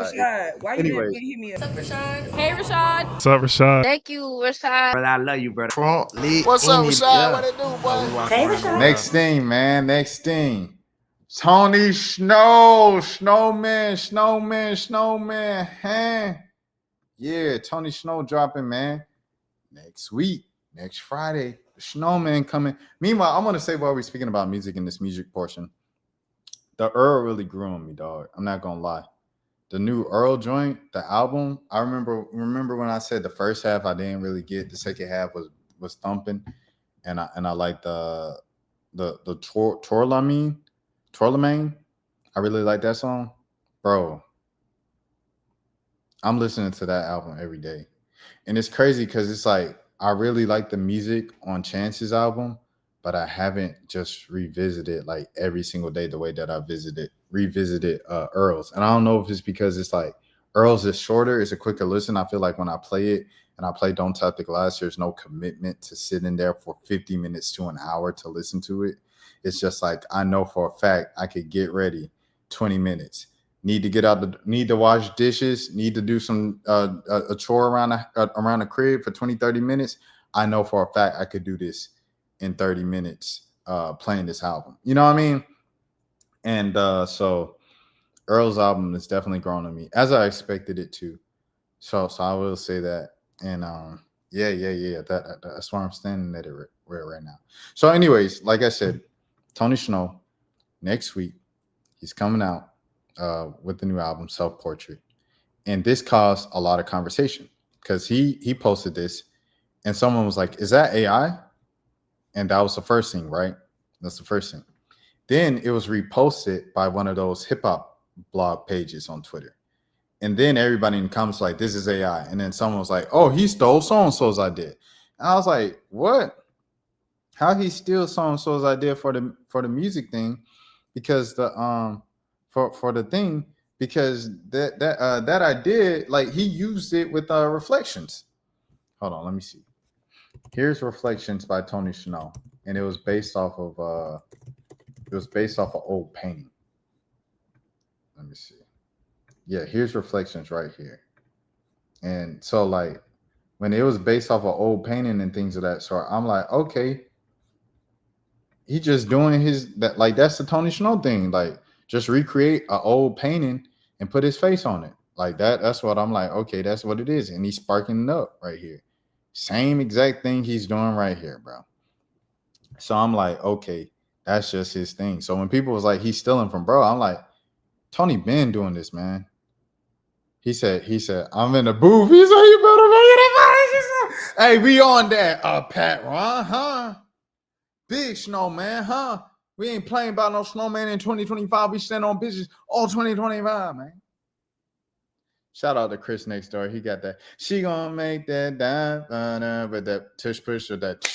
Rashad, why you Anyway, didn't hit me up? What's up, Rashad? Hey, Rashad. What's up, Rashad? Thank you, Rashad. brother, I love you, brother. What's up, Rashad? What it do, boy? Hey, Rashad. Next thing, man. Next thing. Tony Shhnow. Snowman. Huh? Yeah, Tony Shhnow dropping, man. Next week, next Friday. The Snowman coming. Meanwhile, I want to say while we're speaking about music in this music portion, the Earl really grew on me, dog. I'm not gonna lie. The new Earl joint, the album. I remember when I said the first half I didn't really get. The second half was thumping, and I like the Torlamine. I really like that song, bro. I'm listening to that album every day, and it's crazy because it's like I really like the music on Chance's album, but I haven't just revisited like every single day the way that I revisited Earl's. And I don't know if it's because it's like Earl's is shorter, it's a quicker listen. I feel like when I play it and I play Don't Tap the Glass, there's no commitment to sitting there for 50 minutes to an hour to listen to it. It's just like I know for a fact I could get ready 20 minutes. Need to wash dishes, need to do some a chore around the crib for 20, 30 minutes. I know for a fact I could do this in 30 minutes playing this album. You know what I mean? And so Earl's album is definitely growing on me, as I expected it to. So I will say that. And yeah. That's where I'm standing at it right now. So anyways, like I said, Tony Shhnow, next week, he's coming out with the new album, Self Portrait. And this caused a lot of conversation because he posted this and someone was like, is that AI? And that was the first thing, right? That's the first thing. Then it was reposted by one of those hip hop blog pages on Twitter. And then everybody in the comments like, this is AI. And then someone was like, oh, he stole so-and-so's idea. And I was like, what? How he steal so-and-so's idea for the music thing? Because the for the thing, because that idea, like he used it with Reflections. Hold on, let me see. Here's Reflections by Tony Shhnow, and it was based off of old painting. Let me see. Yeah, here's Reflections right here. And so like when it was based off of old painting and things of that sort, I'm like, okay, he just doing that's the Tony Shhnow thing. Like just recreate an old painting and put his face on it. Like that's what I'm like, okay, that's what it is. And he's sparking it up right here. Same exact thing he's doing right here, bro. So I'm like, okay, that's just his thing. So when people was like, he's stealing from bro, I'm like, Tony been doing this, man. He said, I'm in the booth. He said, you better make it. Hey, we on that, Pat Ron, huh? Big Snowman, huh? We ain't playing about no snowman in 2025. We stand on business all 2025, man. Shout out to Chris next door. He got that. She gonna make that dive with that tush push or that.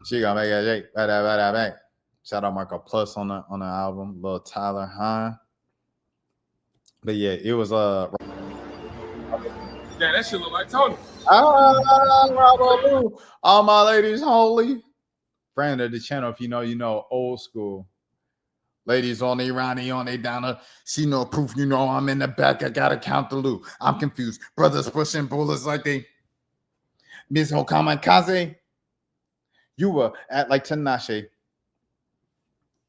She gonna make that shake. Shout out Marco Plus on the album. Little Tyler, huh? But yeah, it was Yeah, that shit look like Tony. All my ladies holy. Friend of the channel, if you know, old school. Ladies on the Ronnie on they down to see no proof. You know I'm in the back. I gotta count the loot. I'm confused. Brothers pushing bullets like they Miss Hokamikaze. You were at like Tinashe.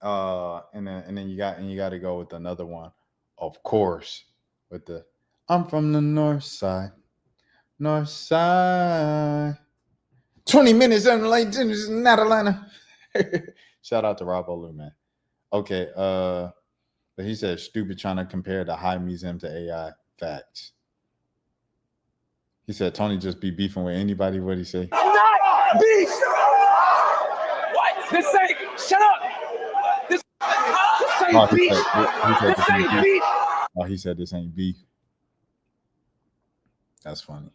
And then you got to go with another one, of course, with the I'm from the north side. 20 minutes in late, not Atlanta. Shout out to Rob Olu, man. Okay, but he said stupid trying to compare the High Museum to AI. Facts. He said Tony just be beefing with anybody. What'd he say? I'm not beef. What? This ain't. Shut up. This ain't beef. This ain't beef. Oh, he said this ain't beef. That's funny.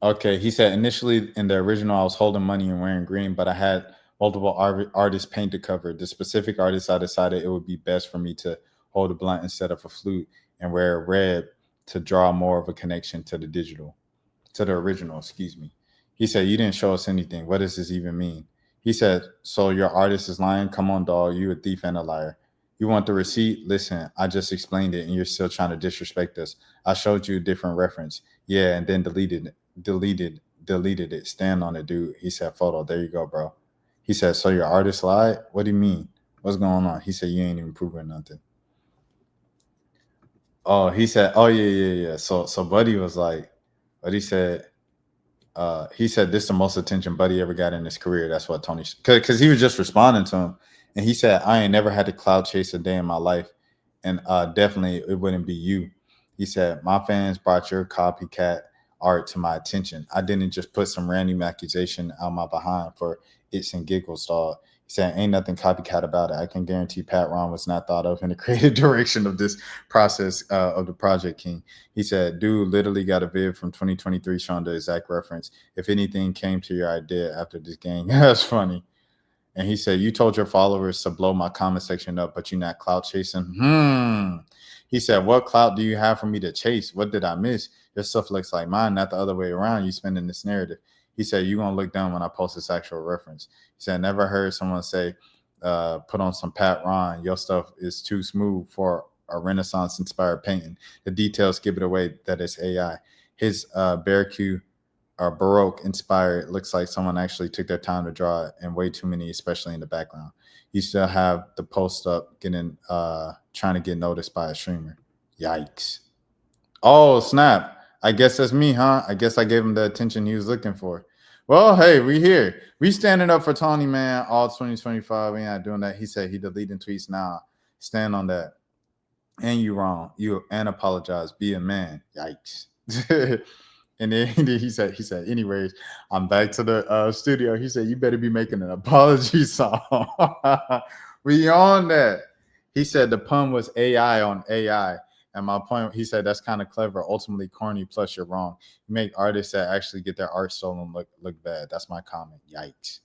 Okay, he said initially in the original I was holding money and wearing green, but I had multiple artists paint the cover. The specific artist I decided it would be best for me to hold a blunt instead of a flute and wear red to draw more of a connection to the original, excuse me. He said, you didn't show us anything. What does this even mean? He said, so your artist is lying? Come on, dog. You a thief and a liar. You want the receipt? Listen, I just explained it and you're still trying to disrespect us. I showed you a different reference. Yeah, and then deleted it. Stand on it, dude. He said, photo. There you go, bro. He said, so your artist lied? What do you mean? What's going on? He said, you ain't even proving nothing. Oh, he said, oh yeah. So Buddy was like, but he said this is the most attention Buddy ever got in his career. That's what Tony, because he was just responding to him, and he said, I ain't never had to cloud chase a day in my life, and definitely it wouldn't be you. He said, my fans brought your copycat art to my attention. I didn't just put some random accusation out my behind for its and giggles, dog. He said, ain't nothing copycat about it. I can guarantee Pat Ron was not thought of in the creative direction of this process of the Project King. He said, dude literally got a vid from 2023 showing the exact reference. If anything came to your idea after this game, that's funny. And he said, you told your followers to blow my comment section up, but you're not clout chasing. He said, what clout do you have for me to chase? What did I miss? Your stuff looks like mine, not the other way around. You spinning this narrative. He said, you're going to look dumb when I post this actual reference. He said, never heard someone say, put on some Pat Ron. Your stuff is too smooth for a Renaissance-inspired painting. The details give it away that it's AI. His Baroque inspired looks like someone actually took their time to draw it, and way too many, especially in the background. You still have the post up getting trying to get noticed by a streamer. Yikes. Oh, snap. I guess that's me, huh? I guess I gave him the attention he was looking for. Well, hey, we here. We standing up for Tony, man. All 2025. We not doing that. He said he deleting tweets now. Stand on that. And you wrong. You and apologize. Be a man. Yikes. And then he said, anyways, I'm back to the studio. He said, you better be making an apology song. We on that. He said the pun was AI on AI. And my point, he said, that's kind of clever, ultimately corny, plus you're wrong. You make artists that actually get their art stolen look bad. That's my comment. Yikes.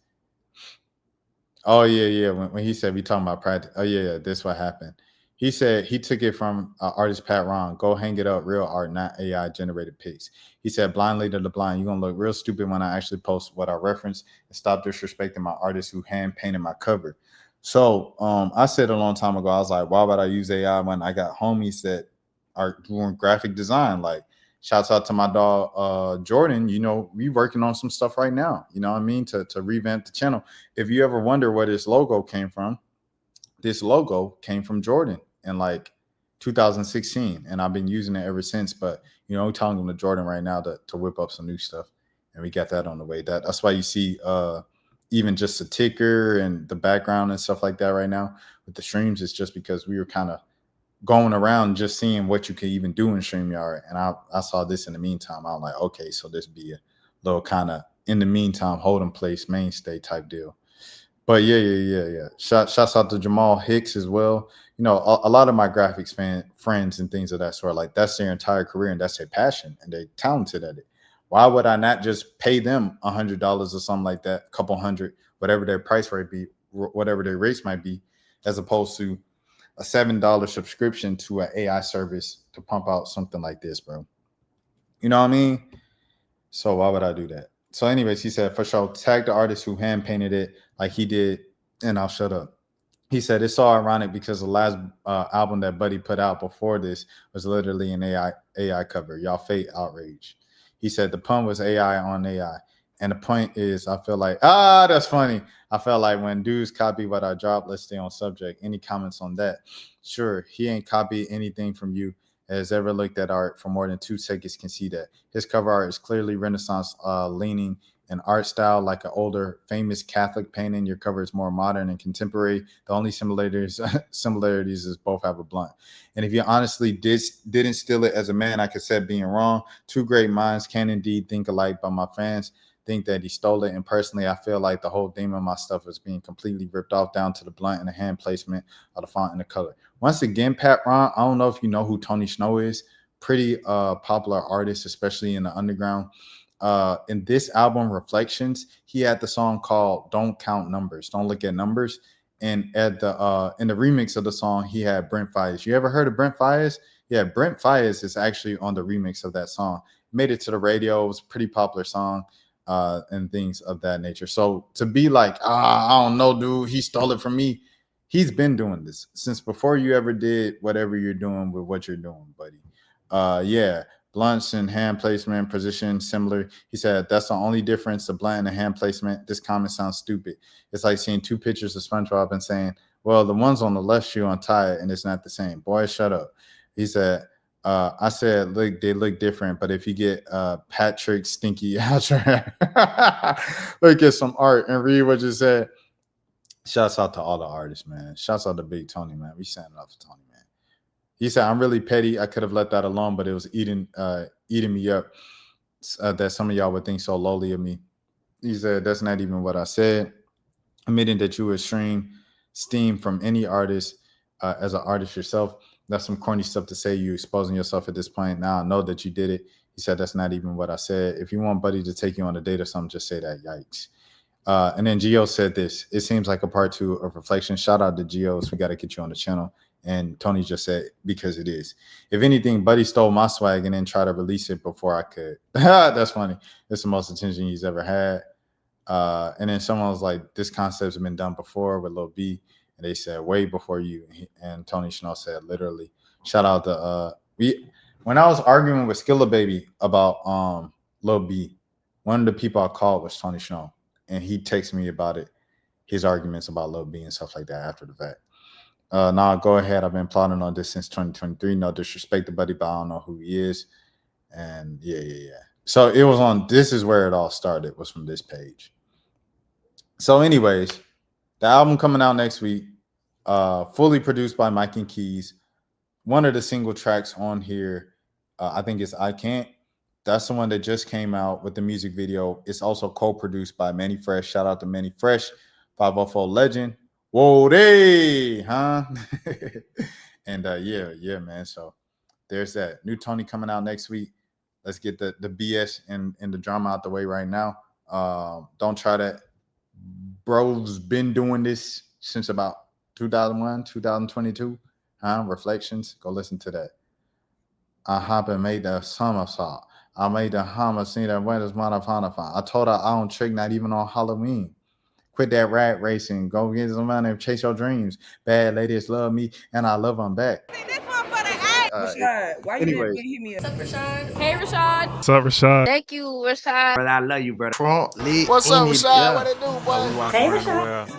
Oh, yeah. When he said we talking about practice. Oh, yeah, this what happened. He said he took it from artist Pat Ron. Go hang it up, real art, not AI generated pics. He said, blind leader to the blind. You're going to look real stupid when I actually post what I reference, and stop disrespecting my artist who hand painted my cover. So I said a long time ago, I was like, why would I use AI when I got homies that are doing graphic design? Like, shouts out to my dog Jordan. You know, we working on some stuff right now, you know what I mean, to revamp the channel. If you ever wonder where this logo came from Jordan in like 2016, and I've been using it ever since. But you know, we're talking to Jordan right now to whip up some new stuff, and we got that on the way. That's why you see even just the ticker and the background and stuff like that right now with the streams. It's just because we were kind of going around just seeing what you could even do in StreamYard, and I saw this in the meantime. I was like, okay, so this be a little kind of in the meantime holding place mainstay type deal. But yeah. Shouts out to Jamal Hicks as well. You know, a lot of my graphics friends and things of that sort, like that's their entire career and that's their passion and they're talented at it. Why would I not just pay them $100 or something like that, a couple hundred, whatever their price rate be, whatever their rates might be, as opposed to a $7 subscription to an AI service to pump out something like this, bro? You know what I mean? So why would I do that? So anyways, he said, for sure, tag the artist who hand painted it like he did, and I'll shut up. He said, it's so ironic because the last album that Buddy put out before this was literally an AI cover. Y'all fake outrage. He said the pun was AI on AI. And the point is, I feel like, that's funny. I felt like when dudes copy what I drop, let's stay on subject. Any comments on that? Sure, he ain't copied anything from you. Has ever looked at art for more than 2 seconds can see that. His cover art is clearly Renaissance leaning an art style like an older famous Catholic painting. Your cover is more modern and contemporary. The only similarities is both have a blunt. And if you honestly didn't steal it as a man, I could say being wrong. Two great minds can indeed think alike, but my fans think that he stole it. And personally, I feel like the whole theme of my stuff is being completely ripped off down to the blunt and the hand placement of the font and the color. Once again, Pat Ron, I don't know if you know who Tony Shhnow is. Pretty popular artist, especially in the underground. In this album, Reflections, he had the song called Don't Count Numbers, Don't Look at Numbers. And at the in the remix of the song, he had Brent Fayez. You ever heard of Brent Fayez? Yeah, Brent Fayez is actually on the remix of that song. Made it to the radio. It was a pretty popular song and things of that nature. So to be like, I don't know, dude, he stole it from me. He's been doing this since before you ever did whatever you're doing with what you're doing, buddy. Yeah, blunts and hand placement, position similar. He said that's the only difference, the blunt and the hand placement. This comment sounds stupid. It's like seeing two pictures of SpongeBob and saying, well, the one's on the left shoe untied and it's not the same. Boy, shut up. He said, I said, look, they look different, but if you get Patrick Stinky out your look at some art and read what you said. Shouts out to all the artists, man. Shouts out to Big Tony, man. We standing up for Tony, man. He said, I'm really petty. I could have let that alone, but it was eating me up that some of y'all would think so lowly of me. He said, that's not even what I said. Admitting that you would stream steam from any artist as an artist yourself. That's some corny stuff to say. You exposing yourself at this point. Now I know that you did it. He said, that's not even what I said. If you want Buddy to take you on a date or something, just say that. Yikes. And then Gio said this. It seems like a part 2 of reflection. Shout out to Gios. We got to get you on the channel. And Tony just said, because it is. If anything, Buddy stole my swag and then tried to release it before I could. That's funny. It's the most attention he's ever had. And then someone was like, this concept's been done before with Lil B. And they said, way before you. And Tony Shhnow said, literally. Shout out to when I was arguing with Skilla Baby about Lil B, one of the people I called was Tony Shhnow. And he texted me about it, his arguments about Lil B and stuff like that after the fact. Now go ahead. I've been plotting on this since 2023. No disrespect to Buddy, but I don't know who he is. And yeah. So it was on, this is where it all started, was from this page. So anyways, the album coming out next week, fully produced by Mike and Keys. One of the single tracks on here, I think it's I Can't. That's the one that just came out with the music video. It's also co-produced by Manny Fresh. Shout out to Manny Fresh, 504 legend. Whoa, they, huh? And yeah, man. So there's that. New Tony coming out next week. Let's get the BS and the drama out the way right now. Don't try that. Bro's been doing this since about 2001, 2022. Reflections. Go listen to that. I hop and made the somersault. I made the hammer see that weather's motherfucker. I told her I don't trick, not even on Halloween. Quit that rat racing. Go get some money and chase your dreams. Bad ladies love me, and I love them back. Rashad, why you didn't hit me up? What's up, Rashad? Hey, Rashad. What's up, Rashad? Thank you, Rashad. Brother, I love you, brother. What's up, Rashad? Yeah. What it do, boy? Hey, Rashad.